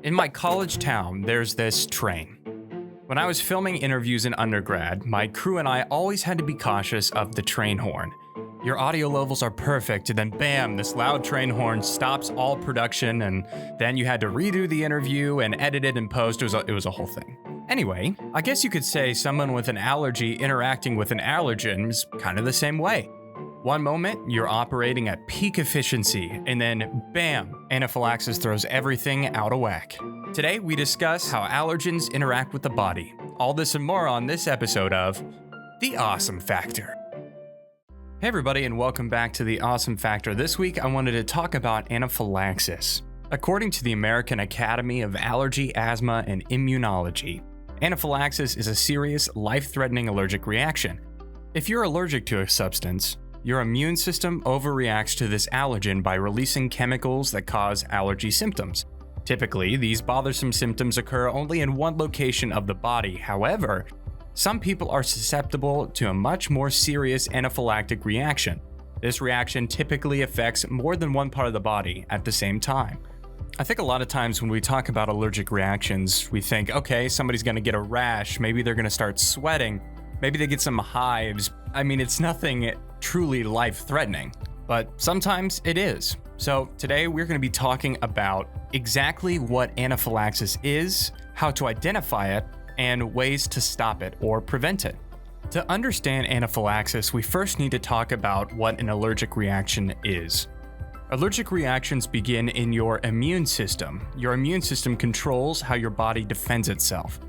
In my college town, there's this train. When I was filming interviews in undergrad, my crew and I always had to be cautious of the train horn. Your audio levels are perfect, and then bam, this loud train horn stops all production, and then you had to redo the interview and edit it in post. It was a whole thing. Anyway, I guess you could say someone with an allergy interacting with an allergen is kind of the same way. One moment, you're operating at peak efficiency, and then bam, anaphylaxis throws everything out of whack. Today, we discuss how allergens interact with the body. All this and more on this episode of The Awesome Factor. Hey everybody, and welcome back to The Awesome Factor. This week, I wanted to talk about anaphylaxis. According to the American Academy of Allergy, Asthma, and Immunology, anaphylaxis is a serious, life-threatening allergic reaction. If you're allergic to a substance, your immune system overreacts to this allergen by releasing chemicals that cause allergy symptoms. Typically, these bothersome symptoms occur only in one location of the body. However, some people are susceptible to a much more serious anaphylactic reaction. This reaction typically affects more than one part of the body at the same time. I think a lot of times when we talk about allergic reactions, we think, okay, somebody's going to get a rash, maybe they're going to start sweating, maybe they get some hives. I mean, it's nothing truly life-threatening, but sometimes it is. So today we're going to be talking about exactly what anaphylaxis is, how to identify it, and ways to stop it or prevent it. To understand anaphylaxis, we first need to talk about what an allergic reaction is. Allergic reactions begin in your immune system. Your immune system controls how your body defends itself.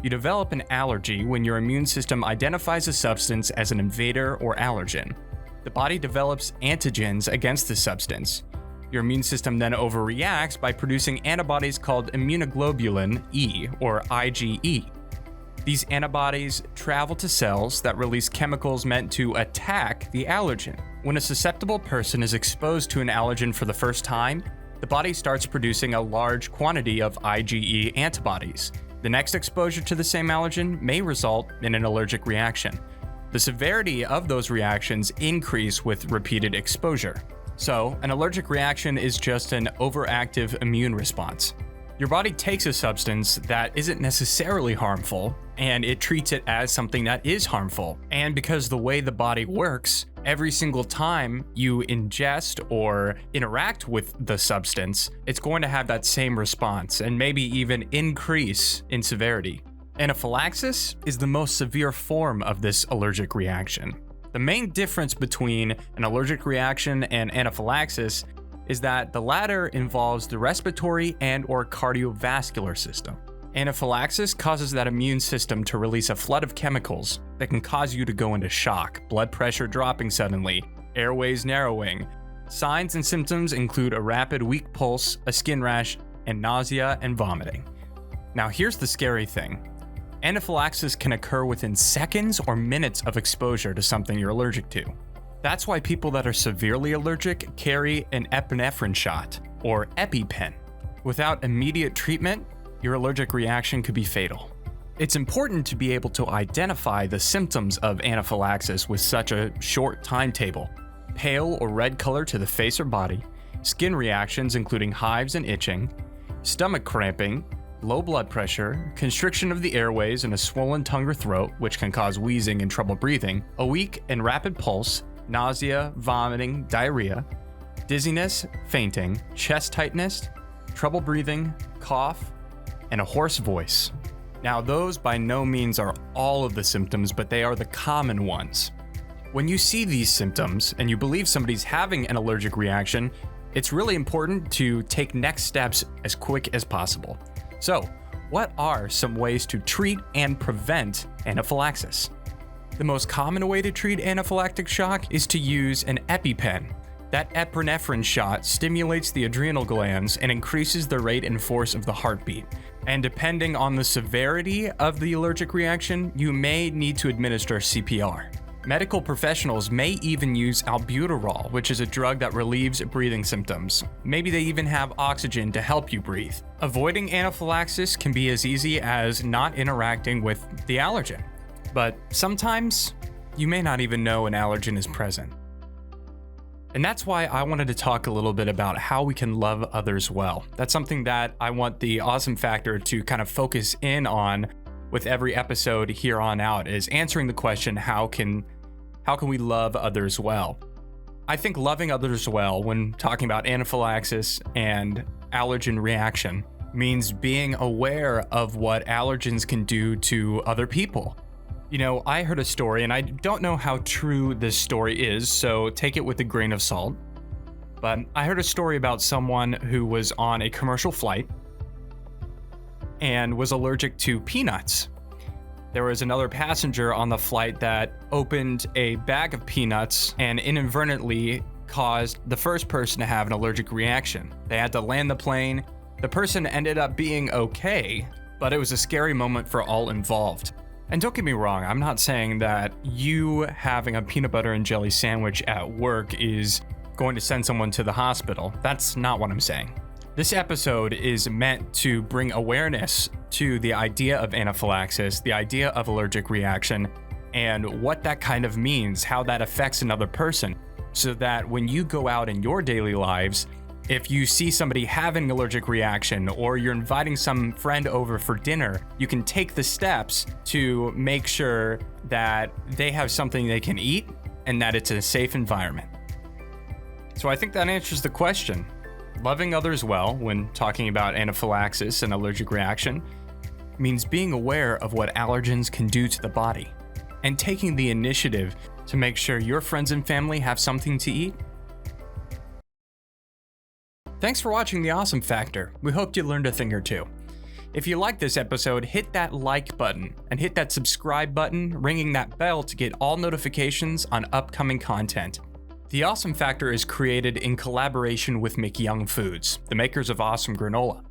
You develop an allergy when your immune system identifies a substance as an invader or allergen. The body develops antigens against the substance. Your immune system then overreacts by producing antibodies called immunoglobulin E, or IgE. These antibodies travel to cells that release chemicals meant to attack the allergen. When a susceptible person is exposed to an allergen for the first time, the body starts producing a large quantity of IgE antibodies. The next exposure to the same allergen may result in an allergic reaction. The severity of those reactions increase with repeated exposure. So, an allergic reaction is just an overactive immune response. Your body takes a substance that isn't necessarily harmful, and it treats it as something that is harmful. And because the way the body works, every single time you ingest or interact with the substance, it's going to have that same response and maybe even increase in severity. Anaphylaxis is the most severe form of this allergic reaction. The main difference between an allergic reaction and anaphylaxis is that the latter involves the respiratory and/or cardiovascular system. Anaphylaxis causes that immune system to release a flood of chemicals that can cause you to go into shock, blood pressure dropping suddenly, airways narrowing. Signs and symptoms include a rapid weak pulse, a skin rash, and nausea and vomiting. Now here's the scary thing. Anaphylaxis can occur within seconds or minutes of exposure to something you're allergic to. That's why people that are severely allergic carry an epinephrine shot, or EpiPen. Without immediate treatment, your allergic reaction could be fatal. It's important to be able to identify the symptoms of anaphylaxis with such a short timetable. Pale or red color to the face or body, skin reactions including hives and itching, stomach cramping, low blood pressure, constriction of the airways and a swollen tongue or throat, which can cause wheezing and trouble breathing, a weak and rapid pulse, nausea, vomiting, diarrhea, dizziness, fainting, chest tightness, trouble breathing, cough, and a hoarse voice. Now, those by no means are all of the symptoms, but they are the common ones. When you see these symptoms and you believe somebody's having an allergic reaction, it's really important to take next steps as quick as possible. So, what are some ways to treat and prevent anaphylaxis? The most common way to treat anaphylactic shock is to use an EpiPen. That epinephrine shot stimulates the adrenal glands and increases the rate and force of the heartbeat. And depending on the severity of the allergic reaction, you may need to administer CPR. Medical professionals may even use albuterol, which is a drug that relieves breathing symptoms. Maybe they even have oxygen to help you breathe. Avoiding anaphylaxis can be as easy as not interacting with the allergen. But sometimes, you may not even know an allergen is present. And that's why I wanted to talk a little bit about how we can love others well. That's something that I want the Awesome Factor to kind of focus in on with every episode here on out, is answering the question, how can we love others well? I think loving others well, when talking about anaphylaxis and allergen reaction, means being aware of what allergens can do to other people. You know, I heard a story, and I don't know how true this story is, so take it with a grain of salt. But I heard a story about someone who was on a commercial flight and was allergic to peanuts. There was another passenger on the flight that opened a bag of peanuts and inadvertently caused the first person to have an allergic reaction. They had to land the plane. The person ended up being okay, but it was a scary moment for all involved. And don't get me wrong, I'm not saying that you having a peanut butter and jelly sandwich at work is going to send someone to the hospital. That's not what I'm saying. This episode is meant to bring awareness to the idea of anaphylaxis, the idea of allergic reaction, and what that kind of means, how that affects another person, so that when you go out in your daily lives, if you see somebody having an allergic reaction or you're inviting some friend over for dinner, you can take the steps to make sure that they have something they can eat and that it's a safe environment. So I think that answers the question. Loving others well when talking about anaphylaxis and allergic reaction means being aware of what allergens can do to the body and taking the initiative to make sure your friends and family have something to eat. Thanks for watching The Awesome Factor. We hope you learned a thing or two. If you liked this episode, hit that like button and hit that subscribe button, ringing that bell to get all notifications on upcoming content. The Awesome Factor is created in collaboration with McYoung Foods, the makers of Awesome Granola.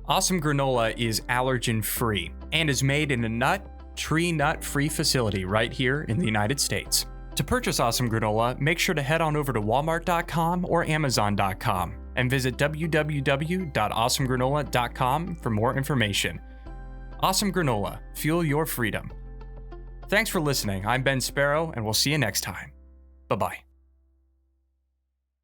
Awesome Granola is allergen-free and is made in a tree nut-free facility right here in the United States. To purchase Awesome Granola, make sure to head on over to Walmart.com or Amazon.com and visit www.awesomegranola.com for more information. Awesome Granola, fuel your freedom. Thanks for listening. I'm Ben Sparrow, and we'll see you next time. Bye-bye.